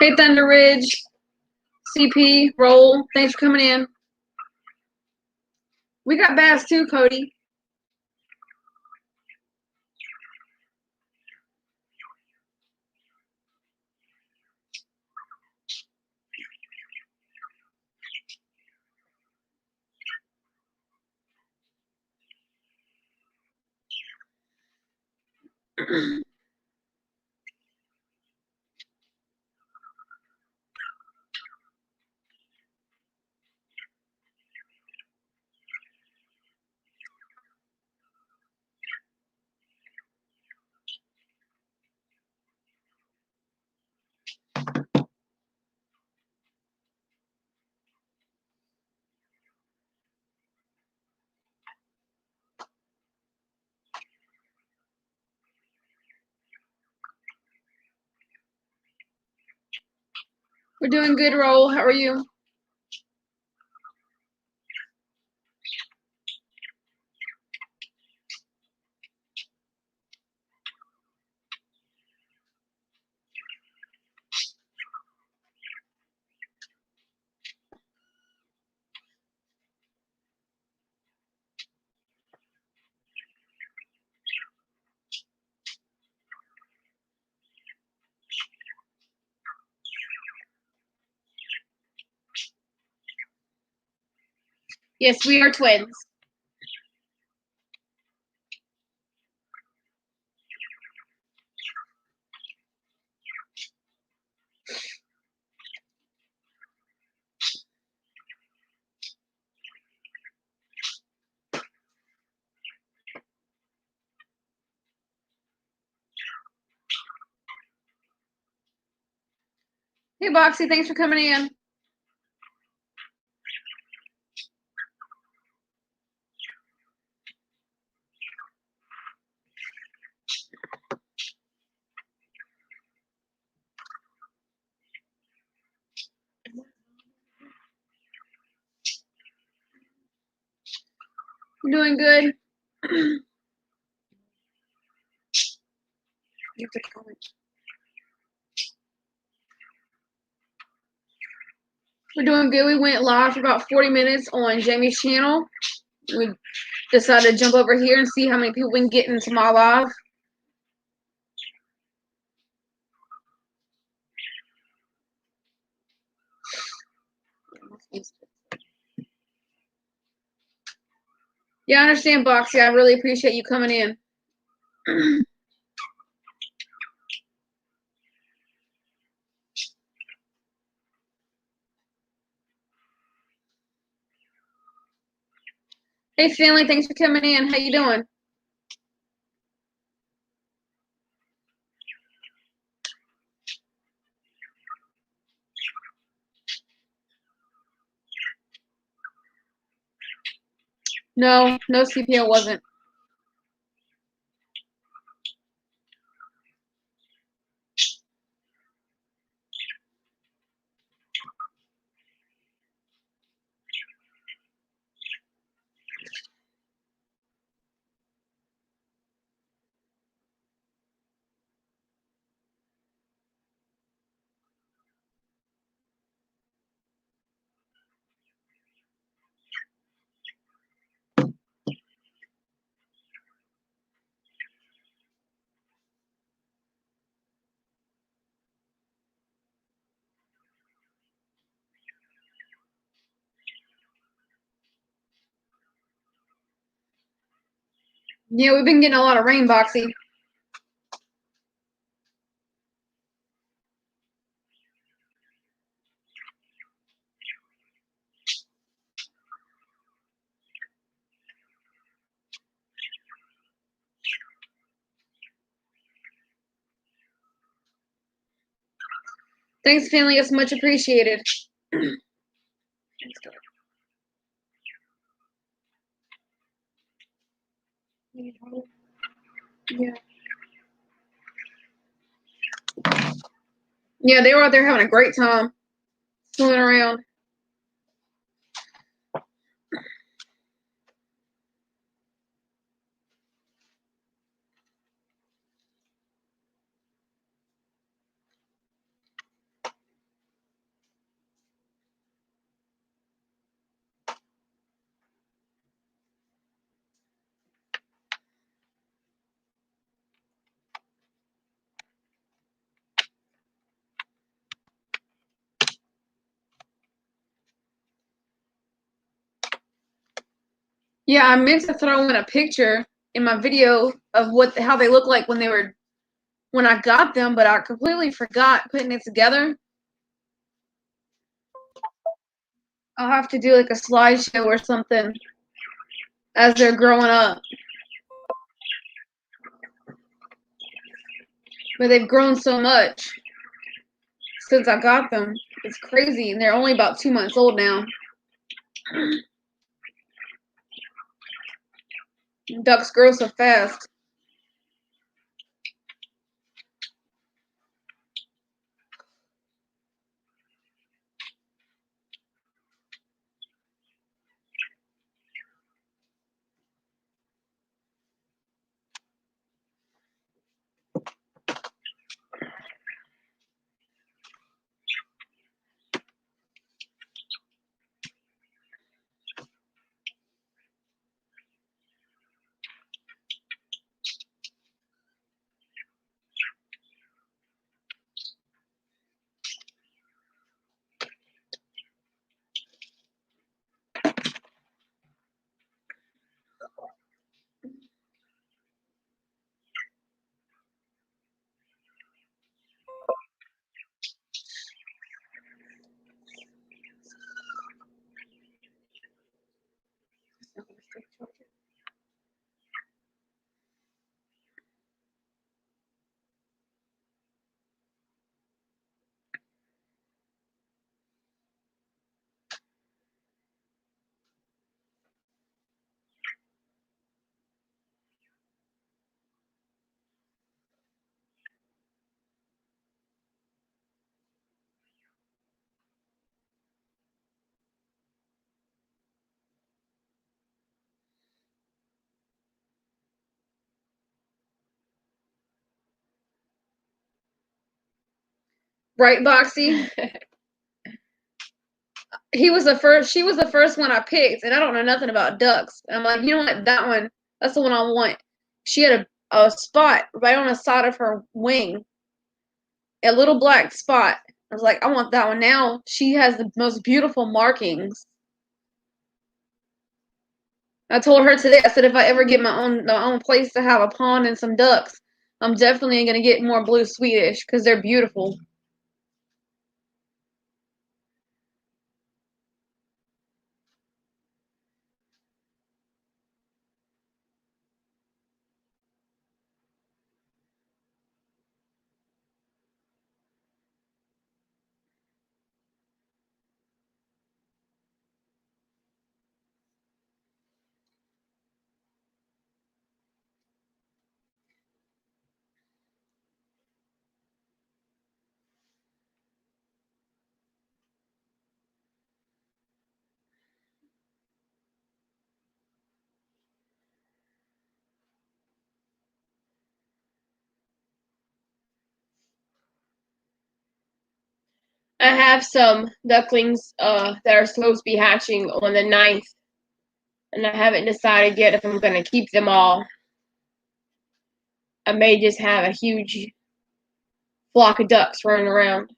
Hey, Thunder Ridge, CP, Roll, thanks for coming in. We got Bass too, Cody. We're doing good, Roll. How are you? Yes, we are twins. Hey, Boxy, thanks for coming in. I'm doing good. We're doing good. We went live for about 40 minutes on Jamie's channel. We decided to jump over here and see how many people we can get into my live. Yeah, I understand, Boxy. I really appreciate you coming in. Hey, Stanley, thanks for coming in. How you doing? No CPO wasn't. Yeah, we've been getting a lot of rain, Boxy. Thanks, Stanley. It's much appreciated. Yeah. Yeah, they were out there having a great time, fooling around. Yeah, I meant to throw in a picture in my video of how they look like when I got them, but I completely forgot putting it together. I'll have to do like a slideshow or something as they're growing up. But they've grown so much since I got them. It's crazy, and they're only about 2 months old now. Ducks grow so fast. Right, Boxy? She was the first one I picked, and I don't know nothing about ducks. And I'm like, you know what? That one, that's the one I want. She had a spot right on the side of her wing, a little black spot. I was like, I want that one. Now she has the most beautiful markings. I told her today, I said, if I ever get my own place to have a pond and some ducks, I'm definitely gonna get more blue Swedish because they're beautiful. I have some ducklings that are supposed to be hatching on the 9th, and I haven't decided yet if I'm going to keep them all. I may just have a huge flock of ducks running around.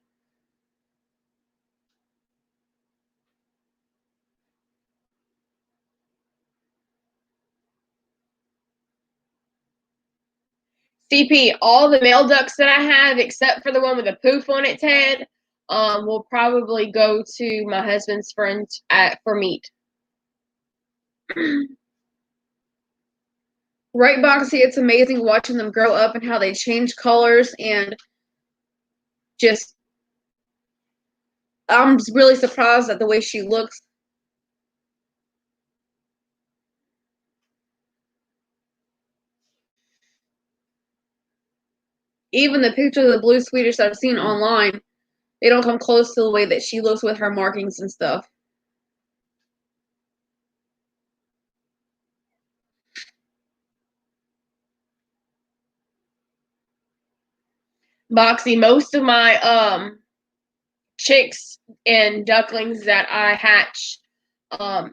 CP, all the male ducks that I have, except for the one with a poof on its head, will probably go to my husband's friend for meat. Right, Boxy? It's amazing watching them grow up and how they change colors and just. I'm really surprised at the way she looks. Even the pictures of the blue Swedish I've seen online, they don't come close to the way that she looks with her markings and stuff. Boxy, most of my chicks and ducklings that I hatch, I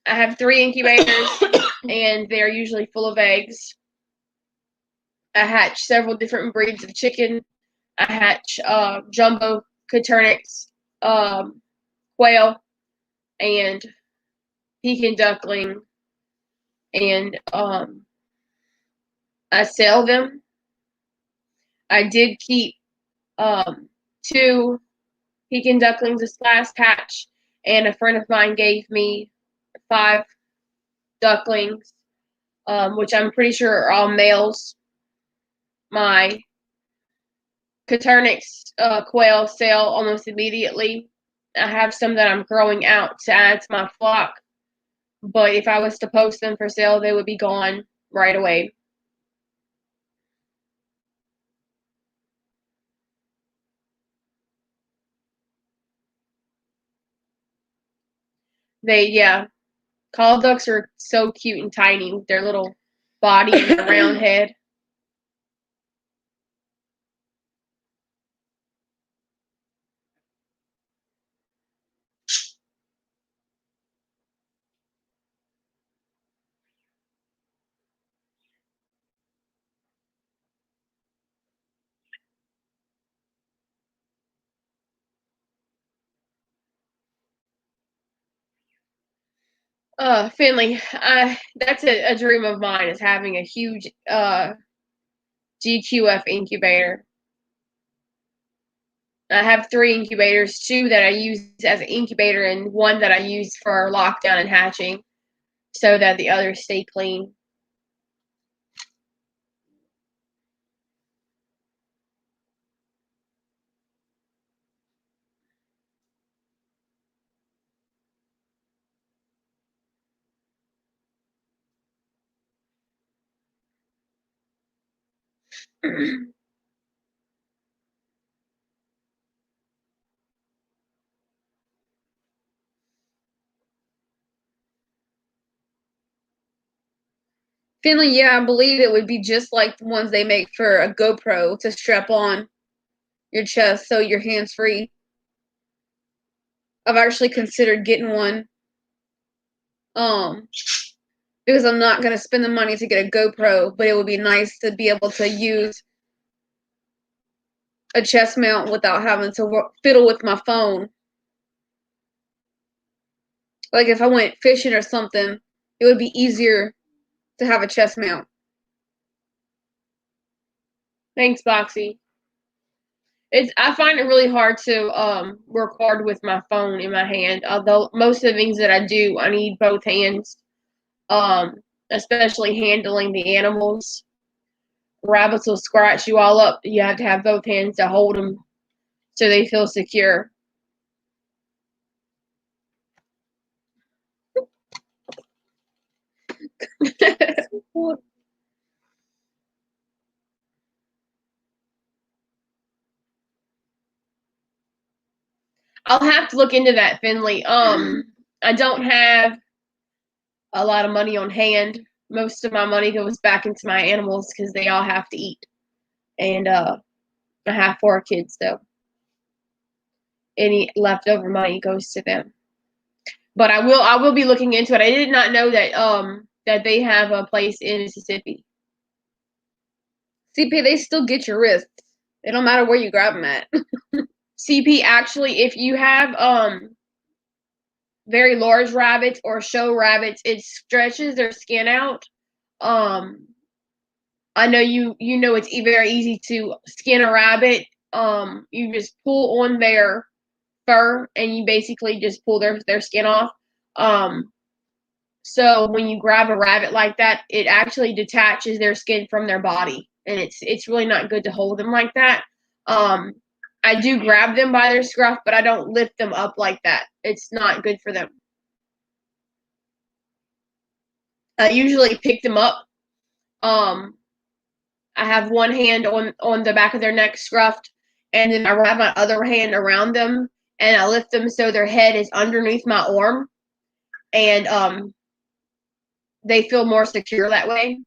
have 3 incubators, and they're usually full of eggs. I hatch several different breeds of chicken. I hatch jumbo Coturnix, quail, and Pekin duckling, and I sell them. I did keep 2 Pekin ducklings this last hatch, and a friend of mine gave me 5 ducklings, which I'm pretty sure are all males. My Coturnix quail sell almost immediately. I have some that I'm growing out to add to my flock, but if I was to post them for sale, they would be gone right away. Yeah, call ducks are so cute and tiny with their little body and their round head. Finley, that's a dream of mine, is having a huge GQF incubator. I have 3 incubators, 2 that I use as an incubator and 1 that I use for lockdown and hatching, so that the others stay clean. Finley, yeah, I believe it would be just like the ones they make for a GoPro to strap on your chest so your hands free. I've actually considered getting one. Because I'm not gonna spend the money to get a GoPro, but it would be nice to be able to use a chest mount without having to fiddle with my phone. Like if I went fishing or something, it would be easier to have a chest mount. Thanks, Boxy. I find it really hard to record with my phone in my hand. Although most of the things that I do, I need both hands. Especially handling the animals. Rabbits will scratch you all up. You have to have both hands to hold them so they feel secure. I'll have to look into that, Finley. I don't have a lot of money on hand. Most of my money goes back into my animals because they all have to eat, and I have 4 kids, so any leftover money goes to them. But I will be looking into it. I did not know that they have a place in Mississippi. CP, they still get your wrists. It don't matter where you grab them at. CP, actually, if you have very large rabbits or show rabbits, it stretches their skin out. I know you know it's very easy to skin a rabbit. You just pull on their fur and you basically just pull their skin off. So when you grab a rabbit like that, it actually detaches their skin from their body, and it's really not good to hold them like that. I do grab them by their scruff, but I don't lift them up like that. It's not good for them. I usually pick them up. I have one hand on the back of their neck scruffed, and then I wrap my other hand around them, and I lift them so their head is underneath my arm, and they feel more secure that way.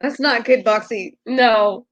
That's not good, Boxy. No.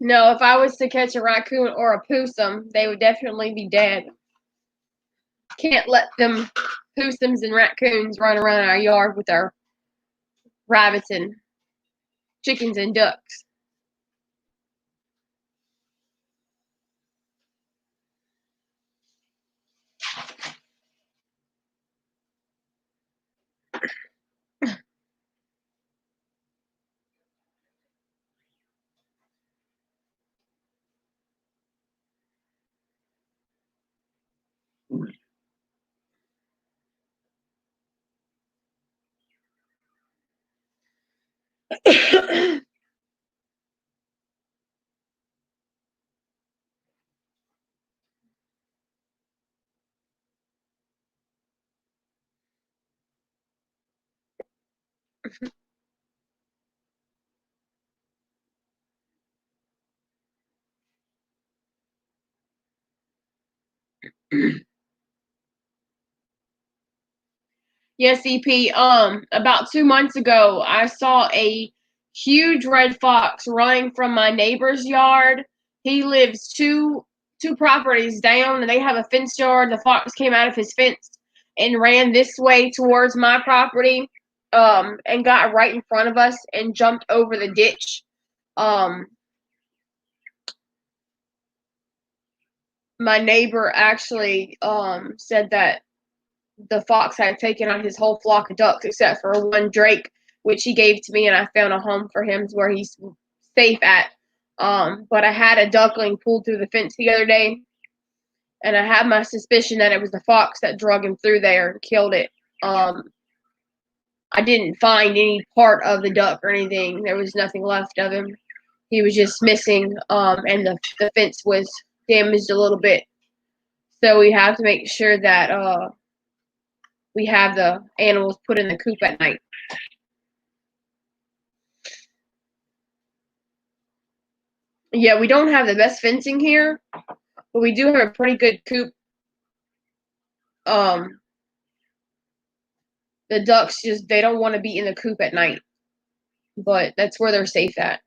No, if I was to catch a raccoon or a possum, they would definitely be dead. Can't let them possums and raccoons run around our yard with our rabbits and chickens and ducks. Yes, EP. About 2 months ago, I saw a huge red fox running from my neighbor's yard. He lives two properties down, and they have a fenced yard. The fox came out of his fence and ran this way towards my property, and got right in front of us and jumped over the ditch. Um, my neighbor actually said that the fox had taken out his whole flock of ducks except for one drake, which he gave to me, and I found a home for him where he's safe at. But I had a duckling pulled through the fence the other day, and I have my suspicion that it was the fox that drug him through there and killed it. I didn't find any part of the duck or anything. There was nothing left of him. He was just missing, and the fence was damaged a little bit. So we have to make sure that we have the animals put in the coop at night. Yeah, we don't have the best fencing here, but we do have a pretty good coop. Um, the ducks they don't want to be in the coop at night, but that's where they're safe at.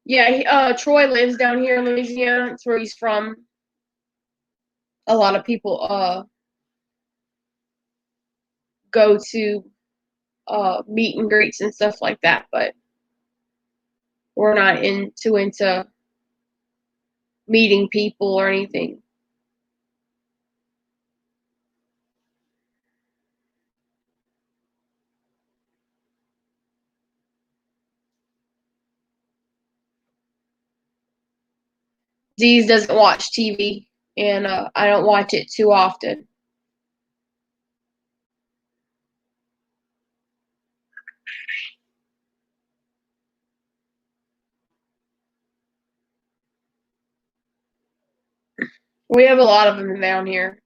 Yeah, Troy lives down here in Louisiana. That's where he's from. a lot of people go to meet and greets and stuff like that, but we're not into meeting people or anything. Deez doesn't watch TV, and I don't watch it too often. We have a lot of them down here.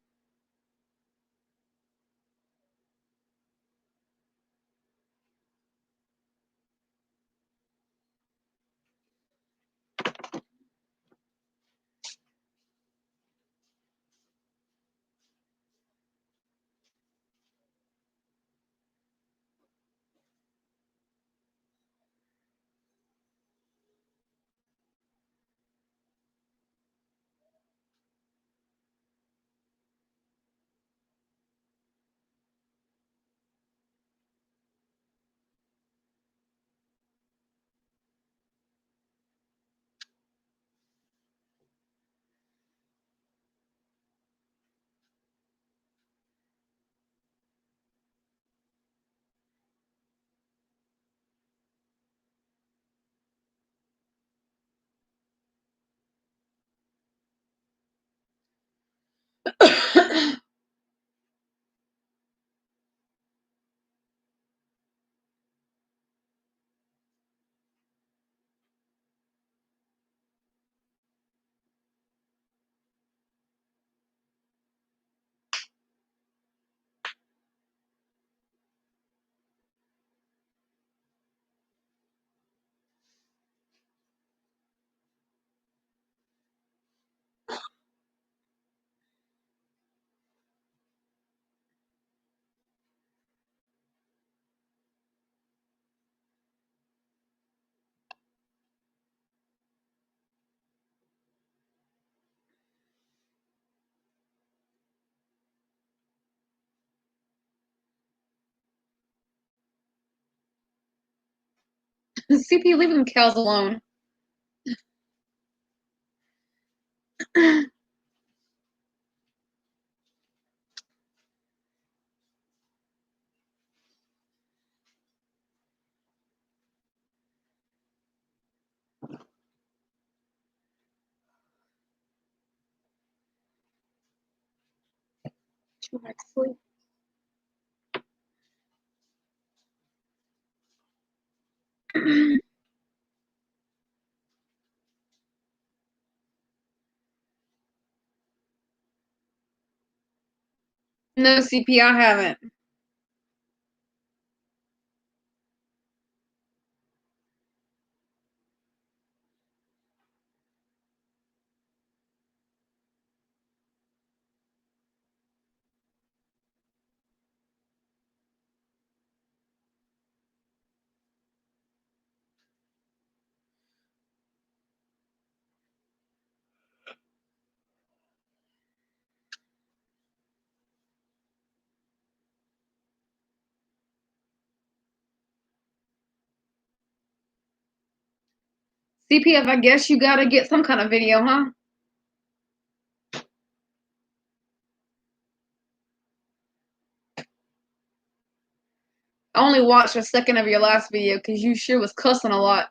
CP, leave them cows alone. She went to sleep. No, CP, I haven't. CPF, I guess you gotta get some kind of video, huh? I only watched a second of your last video because you sure was cussing a lot.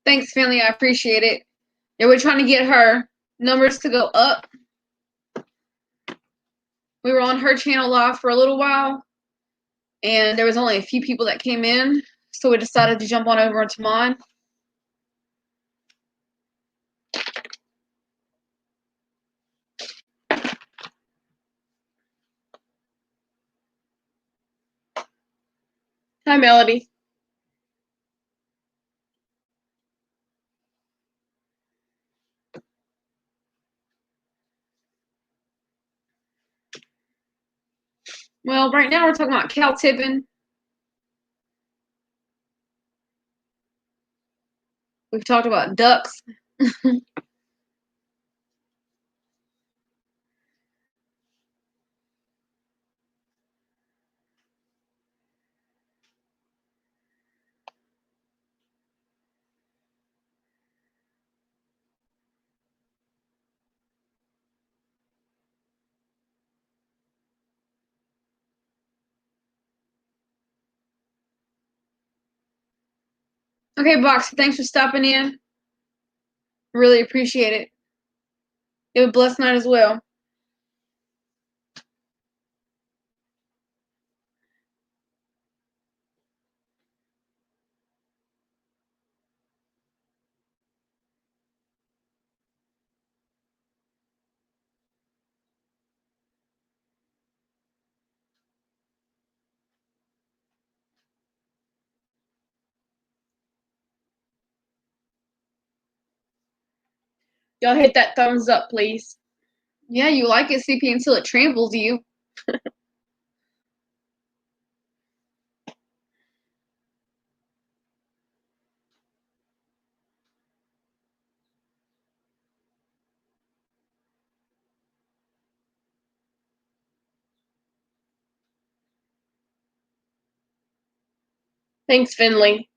Thanks, Finley. I appreciate it. Yeah, we're trying to get her numbers to go up. We were on her channel live for a little while, and there was only a few people that came in, so we decided to jump on over into mine. Hi, Melody. Well, right now we're talking about cow tipping. We've talked about ducks. Okay, Boxer, thanks for stopping in. Really appreciate it. You have a blessed night as well. Y'all hit that thumbs up, please. Yeah, you like it, CP, until it tramples you. Thanks, Finley.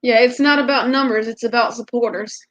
Yeah, it's not about numbers, it's about supporters.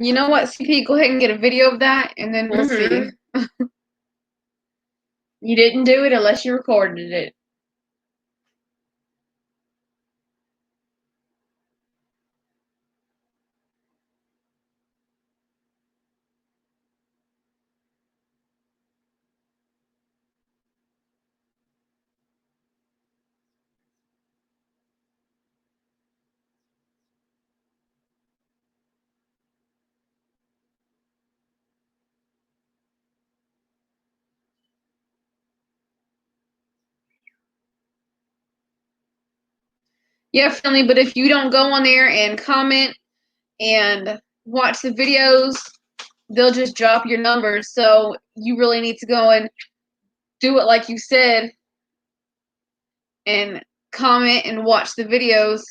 You know what, CP? Go ahead and get a video of that, and then we'll see. You didn't do it unless you recorded it. Yeah, Finley, but if you don't go on there and comment and watch the videos, they'll just drop your numbers. So you really need to go and do it like you said and comment and watch the videos.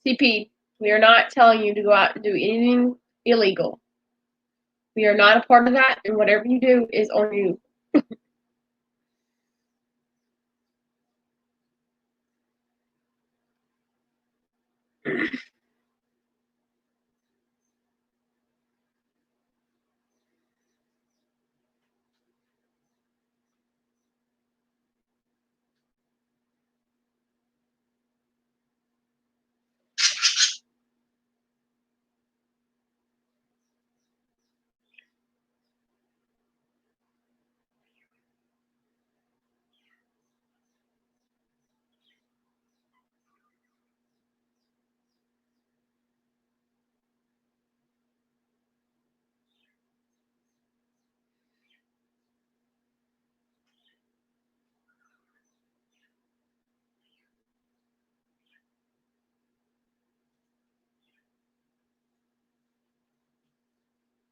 CP, we are not telling you to go out and do anything illegal. We are not a part of that, and whatever you do is on you.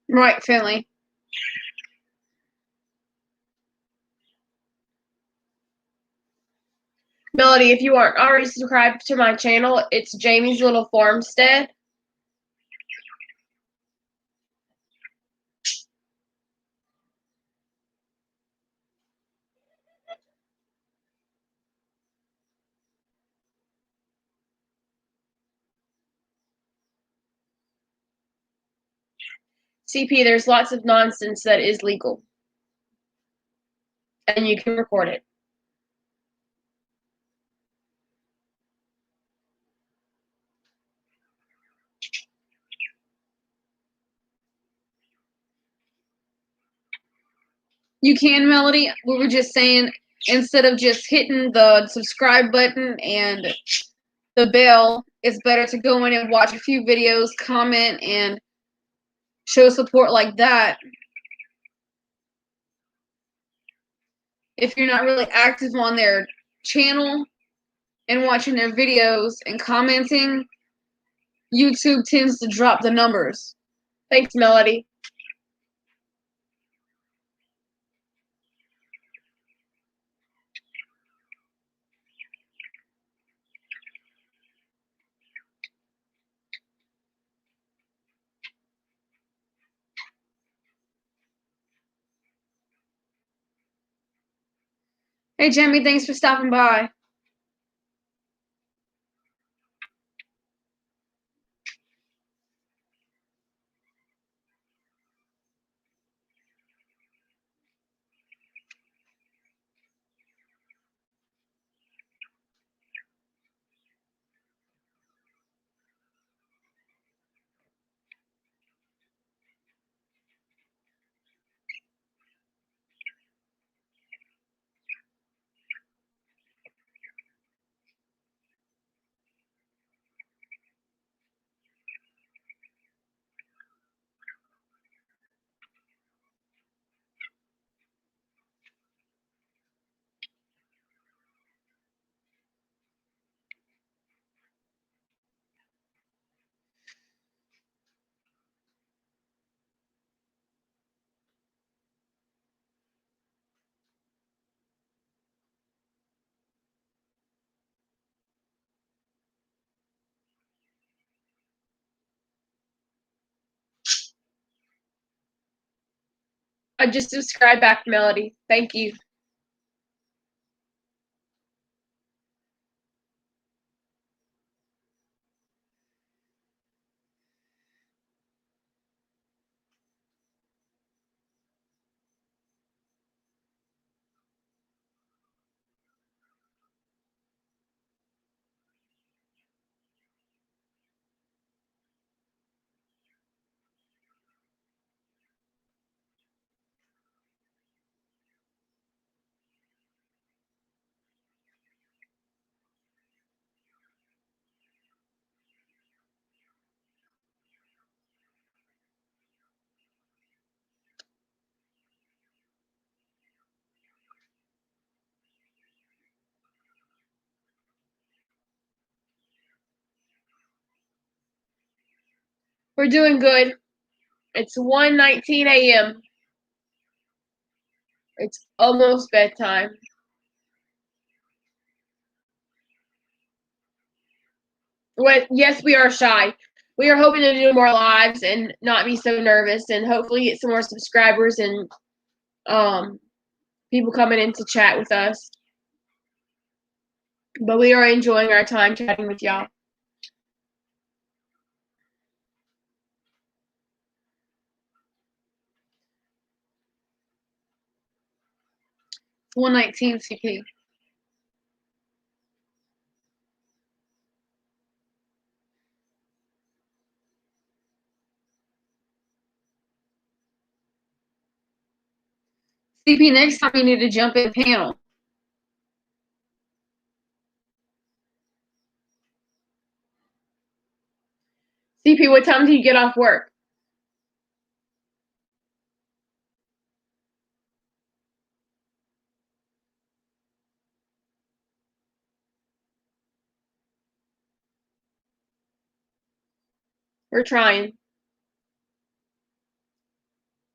Right, Finley. Melody, if you aren't already subscribed to my channel, it's Jamie's Little Farmstead. CP, there's lots of nonsense that is legal. And you can record it. You can, Melody. We were just saying, instead of just hitting the subscribe button and the bell, it's better to go in and watch a few videos, comment, and show support like that. If you're not really active on their channel and watching their videos and commenting, YouTube tends to drop the numbers. Thanks, Melody. Hey, Jamie, thanks for stopping by. I just subscribed back, Melody. Thank you. We're doing good. It's 1:19 a.m. It's almost bedtime. Well, yes, we are shy. We are hoping to do more lives and not be so nervous, and hopefully get some more subscribers and people coming in to chat with us. But we are enjoying our time chatting with y'all. It's 119 CP. CP, next time you need to jump in panel. CP, what time do you get off work? We're trying.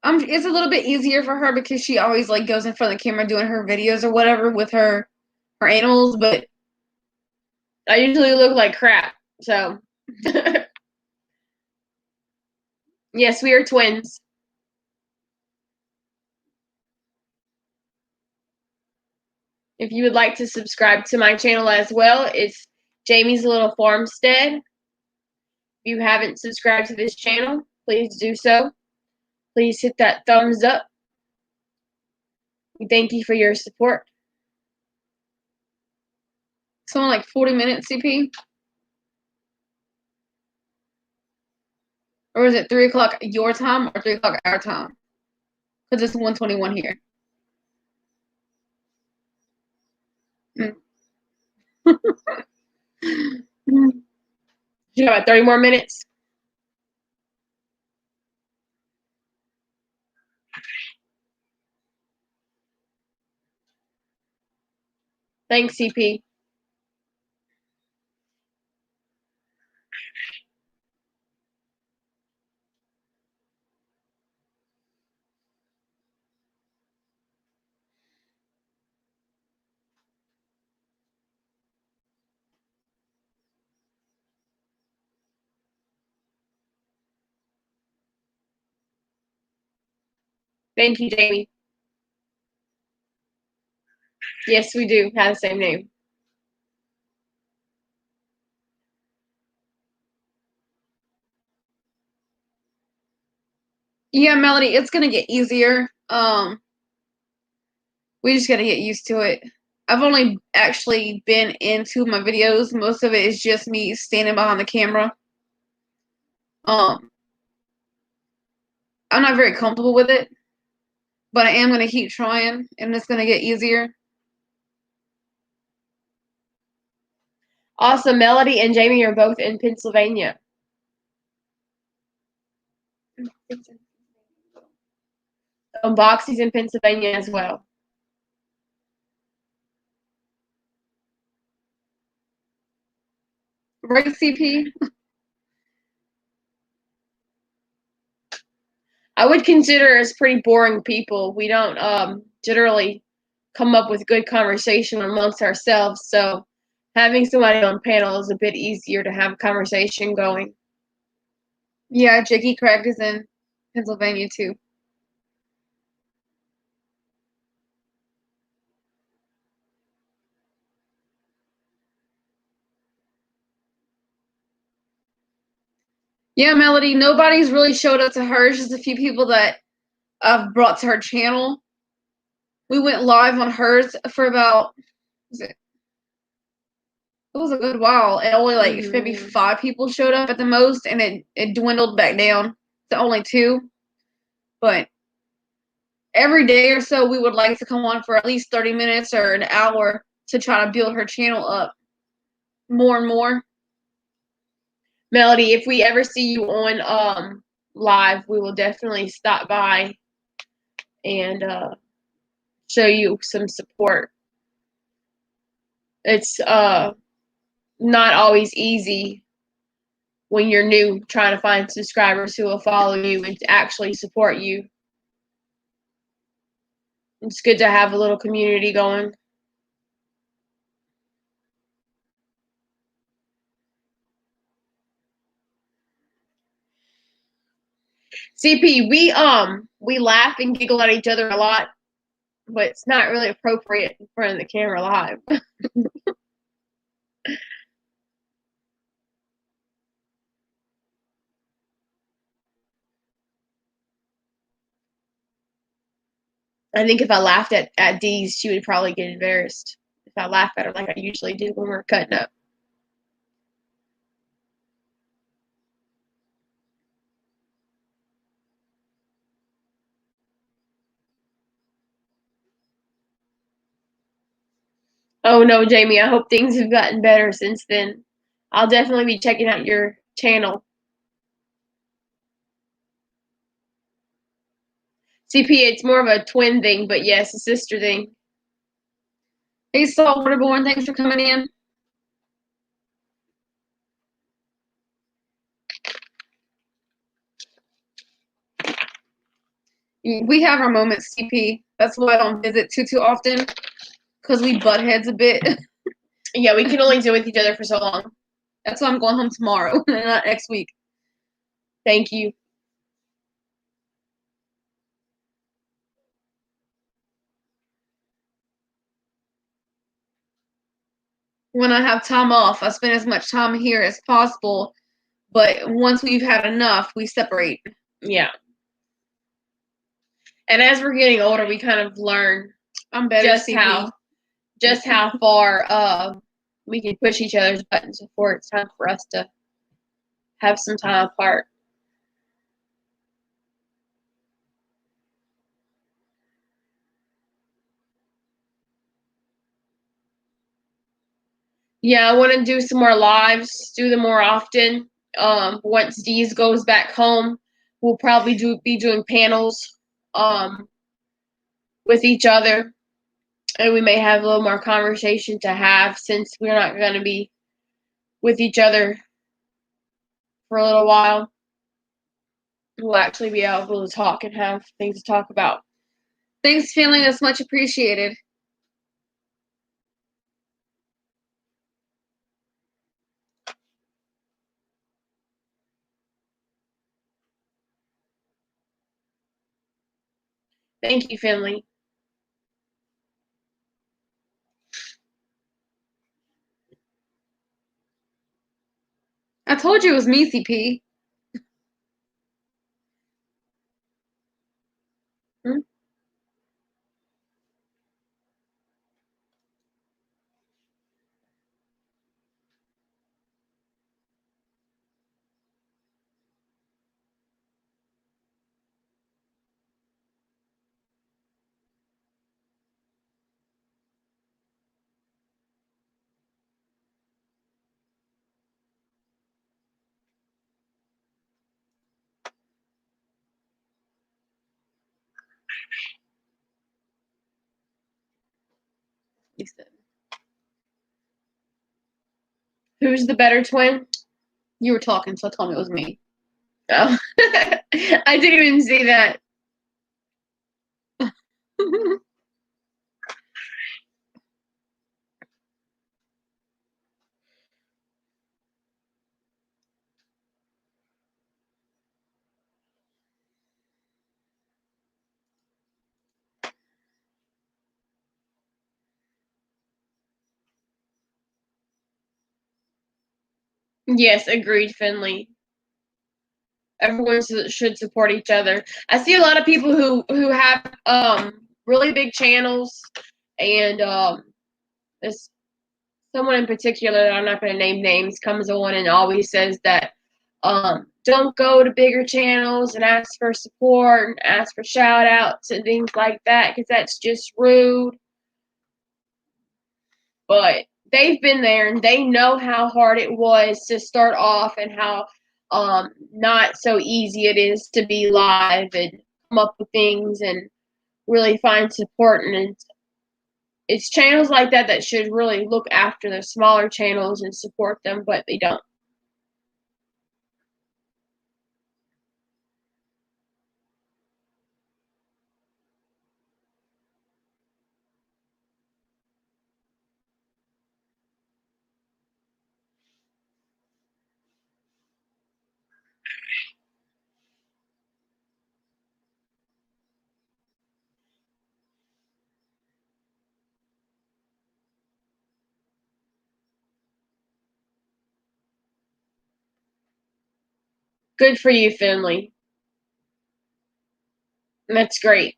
It's a little bit easier for her because she always like goes in front of the camera doing her videos or whatever with her animals, but I usually look like crap, so. Yes, we are twins. If you would like to subscribe to my channel as well, it's Jamie's Little Farmstead. If you haven't subscribed to this channel, please do so. Please hit that thumbs up. We thank you for your support. Something like 40 minutes, CP? Or is it 3 o'clock your time or 3 o'clock our time? Because it's 1:21 here. You have about 30 more minutes. Thanks, CP. Thank you, Jamie. Yes, we do have the same name. Yeah, Melody, it's gonna get easier. We just gotta get used to it. I've only actually been into my videos. Most of it is just me standing behind the camera. I'm not very comfortable with it, but I am gonna keep trying, and it's gonna get easier. Awesome. Melody and Jamie are both in Pennsylvania. Boxy's in Pennsylvania as well. Right, CP? I would consider us pretty boring people. We don't generally come up with good conversation amongst ourselves, so having somebody on panel is a bit easier to have a conversation going. Yeah, Jiggy Craig is in Pennsylvania too. Yeah, Melody, nobody's really showed up to hers. Just a few people that I've brought to her channel. We went live on hers for about, it was a good while, and only like maybe 5 people showed up at the most, and it dwindled back down to only 2. But every day or so, we would like to come on for at least 30 minutes or an hour to try to build her channel up more and more. Melody, if we ever see you on live, we will definitely stop by and show you some support. It's not always easy when you're new trying to find subscribers who will follow you and actually support you. It's good to have a little community going. CP, we laugh and giggle at each other a lot, but it's not really appropriate in front of the camera live. I think if I laughed at Dee's, she would probably get embarrassed if I laugh at her like I usually do when we're cutting up. Oh no, Jamie, I hope things have gotten better since then. I'll definitely be checking out your channel. CP, it's more of a twin thing, but yes, a sister thing. Hey, Saul Waterborne, thanks for coming in. We have our moments, CP. That's why I don't visit too often, because we butt heads a bit. Yeah, we can only deal with each other for so long. That's why I'm going home tomorrow, not next week. Thank you. When I have time off, I spend as much time here as possible. But once we've had enough, we separate. Yeah. And as we're getting older, we kind of learn I'm better, just CP. how far we can push each other's buttons before it's time for us to have some time apart. Yeah, I want to do some more lives, do them more often. Once Deez goes back home, we'll probably be doing panels with each other, and we may have a little more conversation to have since we're not going to be with each other for a little while. We'll actually be able to talk and have things to talk about. Thanks, family. That's much appreciated. Thank you, Finley. I told you it was me, CP. Hmm? You said. Who's the better twin? You were talking, so I told me it was me. Oh, I didn't even see that. Yes, agreed, Finley. Everyone should support each other. I see a lot of people who have really big channels, and this someone in particular that I'm not going to name names comes on and always says that don't go to bigger channels and ask for support and ask for shout outs and things like that because that's just rude. But they've been there and they know how hard it was to start off and how not so easy it is to be live and come up with things and really find support. And it's channels like that that should really look after the smaller channels and support them, but they don't. Good for you, Finley. That's great.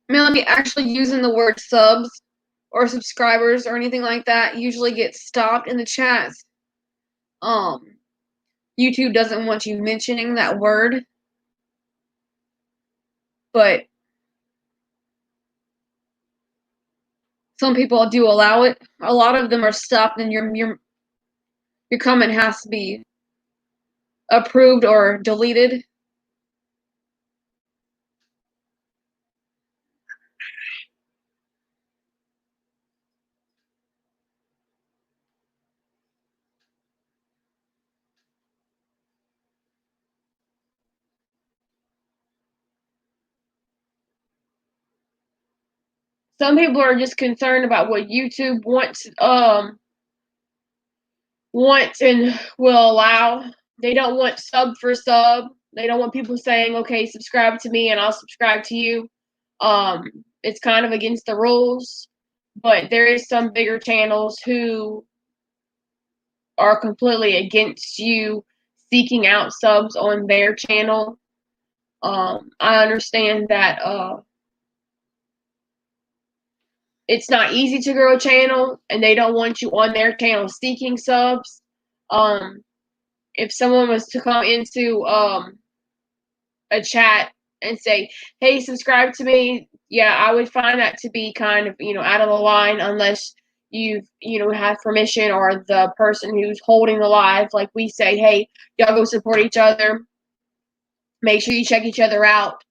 Melanie, actually using the word subs or subscribers or anything like that usually gets stopped in the chats. YouTube doesn't want you mentioning that word, but some people do allow it. A lot of them are stopped, and your comment has to be approved or deleted. Some people are just concerned about what YouTube wants and will allow. They don't want sub for sub. They don't want people saying, okay, subscribe to me and I'll subscribe to you. It's kind of against the rules, but there is some bigger channels who are completely against you seeking out subs on their channel. I understand that it's not easy to grow a channel and they don't want you on their channel seeking subs. If someone was to come into a chat and say, hey, subscribe to me, yeah, I would find that to be kind of, out of the line unless you've, have permission, or the person who's holding the live, like we say, hey, y'all go support each other. Make sure you check each other out.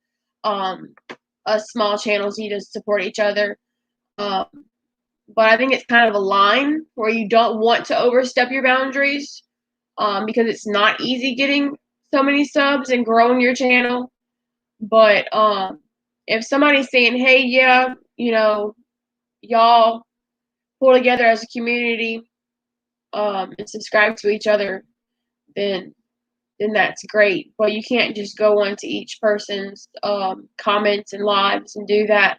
Us small channels need to support each other. But I think it's kind of a line where you don't want to overstep your boundaries, because it's not easy getting so many subs and growing your channel. But if somebody's saying, hey, yeah, y'all pull together as a community, and subscribe to each other, then that's great. But you can't just go onto each person's comments and lives and do that.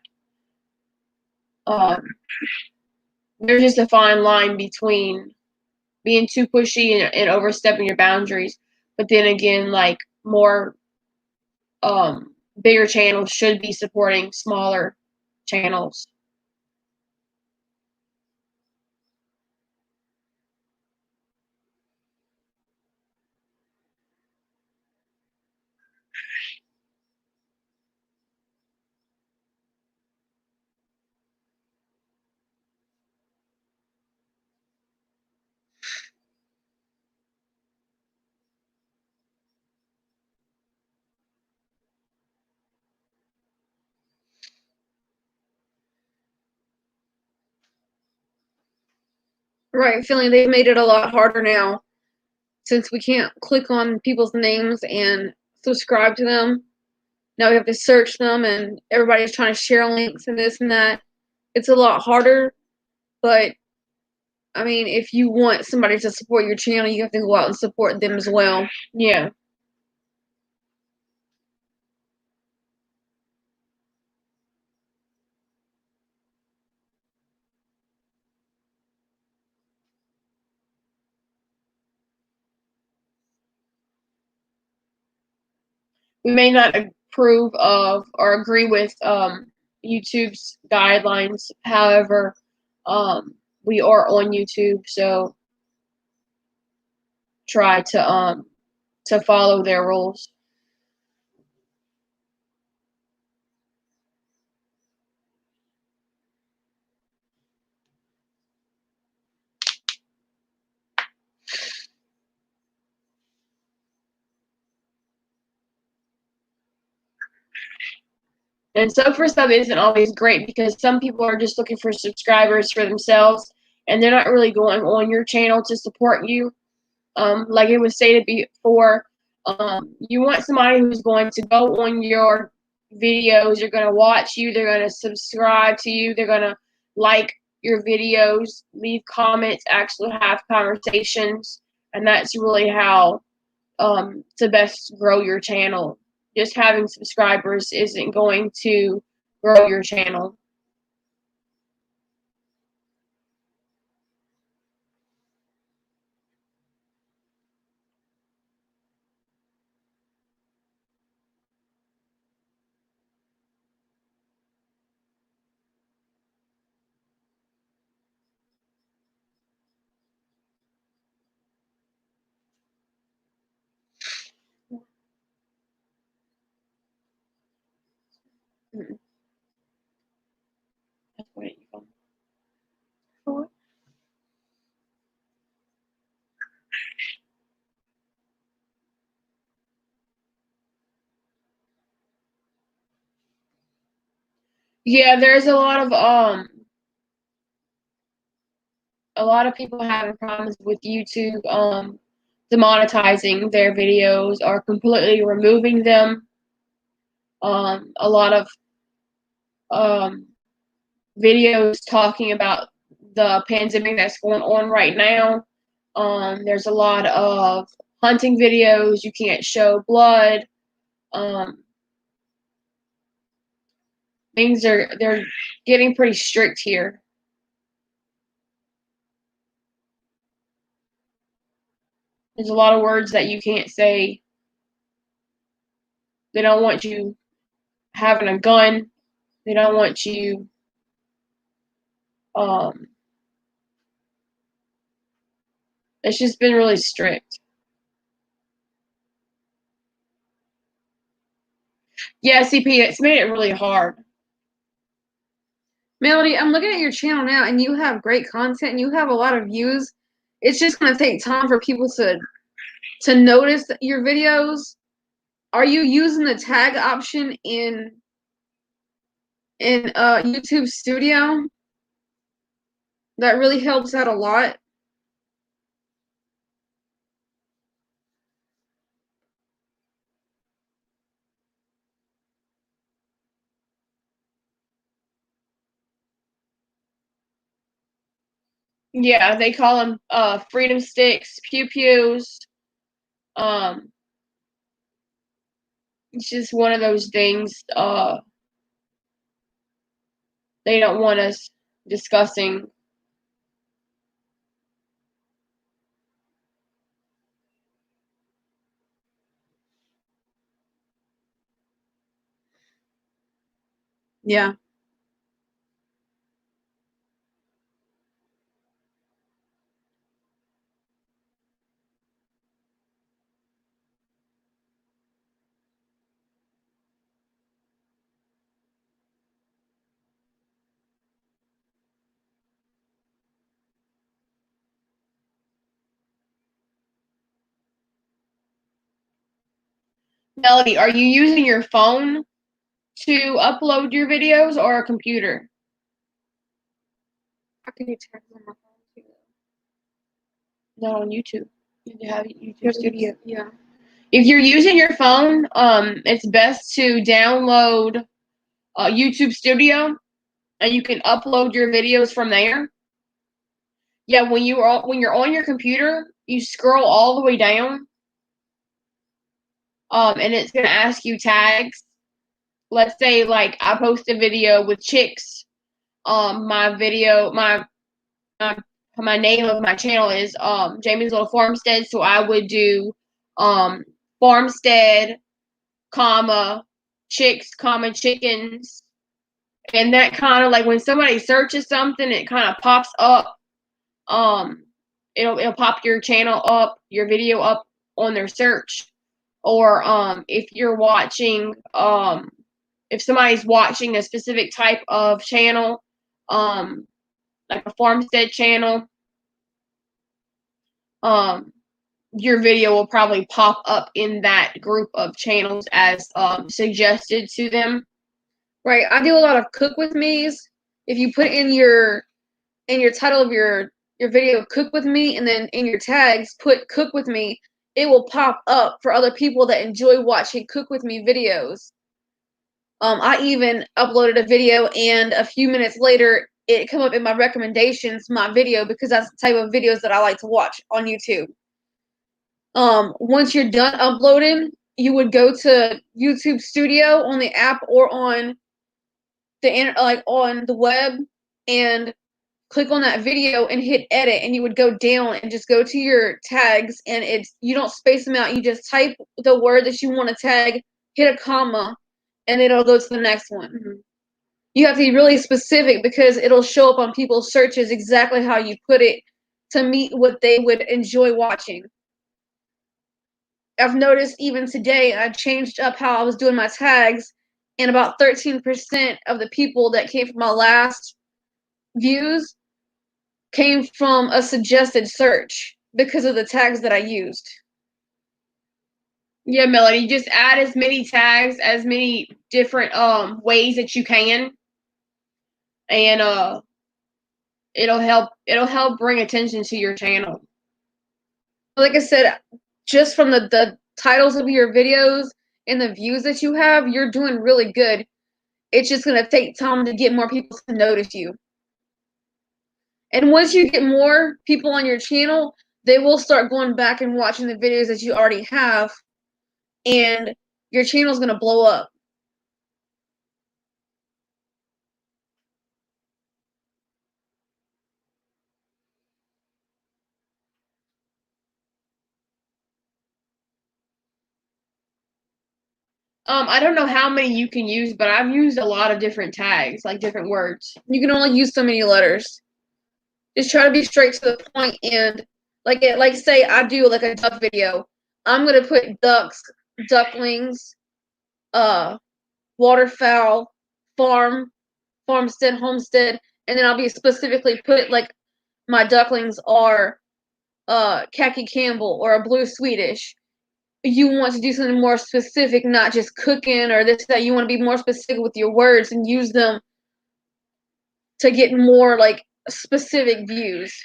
There's just a fine line between being too pushy and overstepping your boundaries. But then again, like, more bigger channels should be supporting smaller channels. Right, feeling they've made it a lot harder now since we can't click on people's names and subscribe to them. Now we have to search them, and everybody's trying to share links and this and that. It's a lot harder, but I mean, if you want somebody to support your channel, you have to go out and support them as well. Yeah. We may not approve of or agree with YouTube's guidelines. However, we are on YouTube, so try to follow their rules. And sub for sub isn't always great because some people are just looking for subscribers for themselves, and they're not really going on your channel to support you. Like it was stated before, you want somebody who's going to go on your videos, they're going to watch you, they're going to subscribe to you, they're going to like your videos, leave comments, actually have conversations, and that's really how to best grow your channel. Just having subscribers isn't going to grow your channel. Yeah, there's a lot of people having problems with YouTube demonetizing their videos or completely removing them. A lot of um videos talking about the pandemic that's going on right now. There's a lot of hunting videos. You can't show blood. Um, they're getting pretty strict here. There's a lot of words that you can't say. They don't want you having a gun. They don't want you. Um, it's just been really strict. Yeah, CP, it's made it really hard. Melody, I'm looking at your channel now, and you have great content, and you have a lot of views. It's just gonna take time for people to notice your videos. Are you using the tag option in YouTube Studio? That really helps out a lot. Yeah, they call them freedom sticks, pew pews. Um, it's just one of those things. They don't want us discussing. Yeah. Melody, are you using your phone to upload your videos or a computer? How can you tag on my phone too? Not on YouTube. You have YouTube Studio. Yeah. If you're using your phone, it's best to download YouTube Studio, and you can upload your videos from there. Yeah, when you're on your computer, you scroll all the way down, and it's gonna ask you tags. Let's say like I post a video with chicks. My video, my my name of my channel is Jamie's Little Farmstead, so I would do farmstead, comma chicks, comma chickens, and that kind of like when somebody searches something, it kind of pops up. Um, it'll pop your channel up, your video up on their search, or if you're watching if somebody's watching a specific type of channel, like a farmstead channel, um, your video will probably pop up in that group of channels as suggested to them. Right. I do a lot of cook with me's. If you put in your title of your video cook with me, and then in your tags put cook with me, it will pop up for other people that enjoy watching cook with me videos. I even uploaded a video, and a few minutes later it come up in my recommendations, my video, because that's the type of videos that I like to watch on YouTube. Once you're done uploading, you would go to YouTube Studio on the app or on on the web, and click on that video and hit edit, and you would go down and just go to your tags, and you don't space them out. You just type the word that you want to tag, hit a comma, and it'll go to the next one. Mm-hmm. You have to be really specific because it'll show up on people's searches exactly how you put it to meet what they would enjoy watching. I've noticed even today I changed up how I was doing my tags, and about 13% of the people that came from my last views came from a suggested search because of the tags that I used. Yeah, Melody, just add as many tags, as many different ways that you can. and it'll help bring attention to your channel. Like I said, just from the titles of your videos and the views that you have, you're doing really good. It's just gonna take time to get more people to notice you. And once you get more people on your channel, they will start going back and watching the videos that you already have, and your channel's gonna blow up. I don't know how many you can use, but I've used a lot of different tags, like different words. You can only use so many letters. Just try to be straight to the point, and like say I do like a duck video. I'm gonna put ducks, ducklings, waterfowl, farmstead, homestead, and then I'll be specifically put like my ducklings are khaki Campbell or a blue Swedish. You want to do something more specific, not just cooking or this that. You want to be more specific with your words and use them to get more like specific views.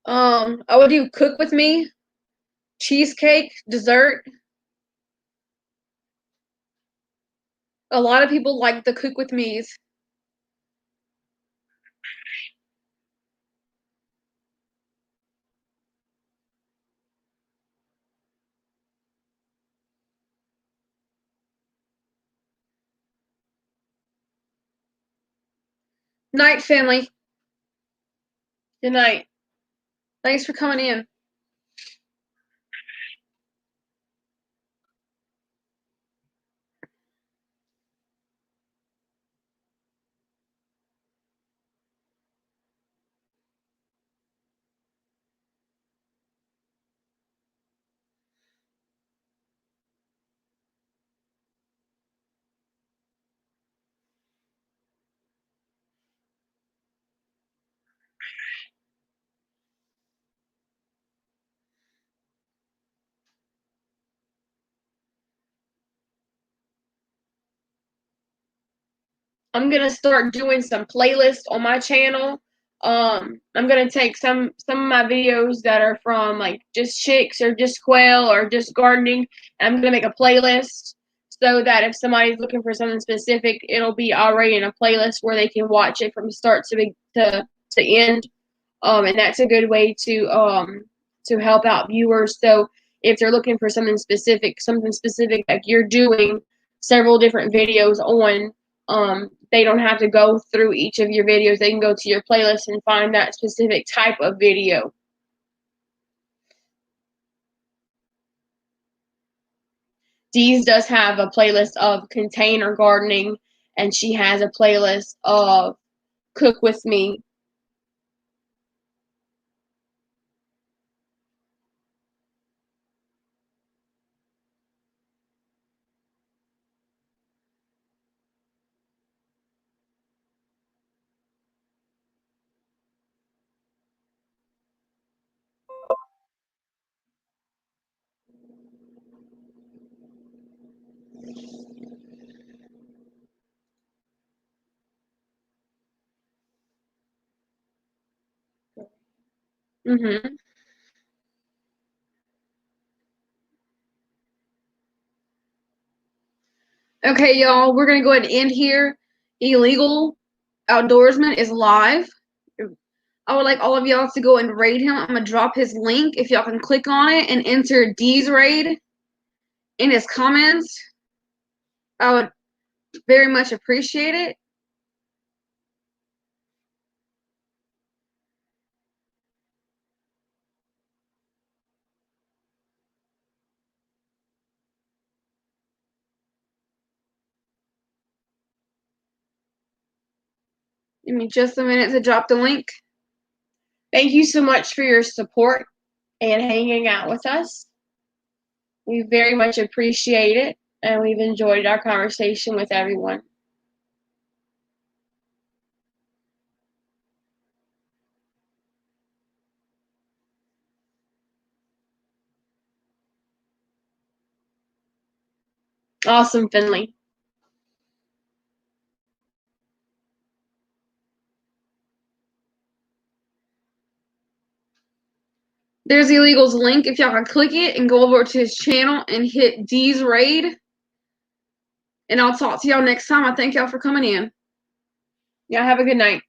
I would do cook with me, cheesecake, dessert. A lot of people like the cook with me's. Night, family. Good night. Thanks for coming in. I'm gonna start doing some playlists on my channel. I'm gonna take some of my videos that are from like just chicks or just quail or just gardening, and I'm gonna make a playlist so that if somebody's looking for something specific, it'll be already in a playlist where they can watch it from start to end. And that's a good way to help out viewers. So if they're looking for something specific like you're doing several different videos on, they don't have to go through each of your videos. They can go to your playlist and find that specific type of video. Dee's does have a playlist of container gardening, and she has a playlist of cook with me. Mm-hmm. Okay, y'all, we're gonna go ahead and end here. Illegal Outdoorsman is live. I would like all of y'all to go and raid him. I'm gonna drop his link if y'all can click on it and enter Dee's raid in his comments. I would very much appreciate it. Give me just a minute to drop the link. Thank you so much for your support and hanging out with us. We very much appreciate it, and we've enjoyed our conversation with everyone. Awesome, Finley. There's Illegal's link. If y'all can click it and go over to his channel and hit D's raid. And I'll talk to y'all next time. I thank y'all for coming in. Y'all have a good night.